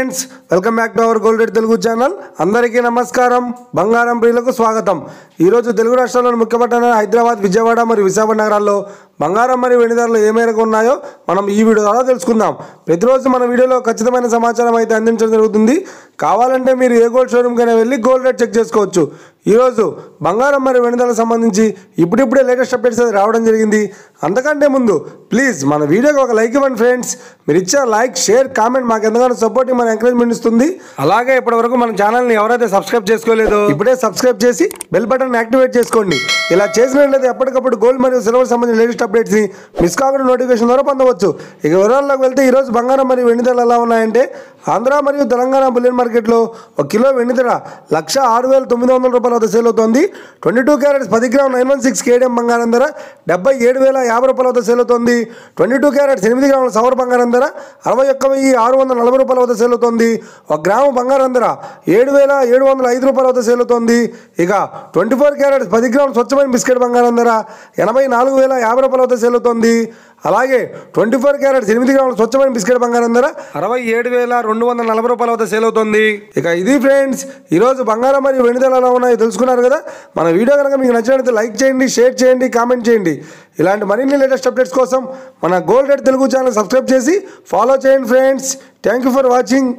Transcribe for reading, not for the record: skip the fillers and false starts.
Friends, welcome back to our gold rate Telugu channel. అందరికీ నమస్కారం. బంగారం ప్రియులకు స్వాగతం. ఈరోజు తెలుగు రాష్ట్రాల్లోని ముఖ్య పట్టణాలు హైదరాబాద్, విజయవాడ మరియు విశాఖపట్నం నగరాల్లో బంగారం మరియు వెండి ధరలు ఏ మేరకు ఉన్నాయో మనం ఈ వీడియో ద్వారా తెలుసుకుందాం. ప్రతిరోజు మన వీడియోలో ఖచ్చితమైన సమాచారం అయితే అందించడం జరుగుతుంది. కావాలంటే మీరు ఏ గోల్డ్ షోరూమ్కైనా వెళ్ళి గోల్డ్ రేట్ చెక్ చేసుకోవచ్చు. ఈరోజు బంగారం మరియు వెండి ధరలకు సంబంధించి ఇప్పుడిప్పుడే లేటెస్ట్ అప్డేట్స్ అయితే రావడం జరిగింది. అంతకంటే ముందు ప్లీజ్ మన వీడియోకి ఒక లైక్ ఇవ్వండి ఫ్రెండ్స్. మీరు ఇచ్చే లైక్, షేర్, కామెంట్ మాకు ఎంతగానో సపోర్ట్, మన ఎంకరేజ్మెంట్ ఇస్తుంది. అలాగే ఇప్పటివరకు మన ఛానల్ని ఎవరైతే సబ్స్క్రైబ్ చేసుకోలేదో ఇప్పుడే సబ్స్క్రైబ్ చేసి బెల్ బటన్ యాక్టివేట్ చేసుకోండి. ఇలా చేసినట్లయితే ఎప్పటికప్పుడు గోల్డ్ మరియు సిల్వర్ సంబంధించిన లేటెస్ట్ అప్డేట్స్ని మిస్ కాకుండా నోటిఫికేషన్ ద్వారా పొందవచ్చు. ఇక వివరాల్లోకి వెళ్తే ఈరోజు బంగారం మరియు వెండి ధరలు ఎలా ఉన్నాయంటే, ఆంధ్ర మరియు తెలంగాణ బులియన్ మార్కెట్లో 1 కిలో వెండి ధర 1,06,900 రూపాయల వద్ద సేల్ అవుతోంది. 22 క్యారెట్స్ 10 గ్రామ్ 916 కేడిఎం బంగారం ధర 77,050 రూపాయల వద్ద సేల్ అవుతోంది. 22 క్యారెట్స్ 8 గ్రాముల సవర్ బంగారం ధర 61,640 రూపాయల వద్ద సేల్ అవుతోంది. 1 గ్రాము బంగారం ధర 7,705 రూపాయల వద్ద సేల్ అవుతోంది. ఇక 24 క్యారెట్స్ 10 గ్రాముల స్వచ్ఛమైన బిస్కెట్ బంగారం ధర 84,050 రూపాయల వద్ద సేల్ అవుతోంది. అలాగే 24 క్యారెట్స్ 8 గ్రాముల స్వచ్ఛమైన బిస్కెట్ బంగారం ధర 67,240 రూపాయల వద్ద సేల్ అవుతుంది. ఇక ఇది ఫ్రెండ్స్, ఈరోజు బంగారం మరియు వెండి ధరలు ఎలా ఉన్నాయో తెలుసుకున్నారు కదా. మన వీడియో కనుక మీకు నచ్చినట్లయితే లైక్ చేయండి, షేర్ చేయండి, కామెంట్ చేయండి. ఇలాంటి మరిన్ని లేటెస్ట్ అప్డేట్స్ కోసం మన gold rate Telugu channel subscribe చేసి ఫాలో చేయండి friends. Thank you for watching.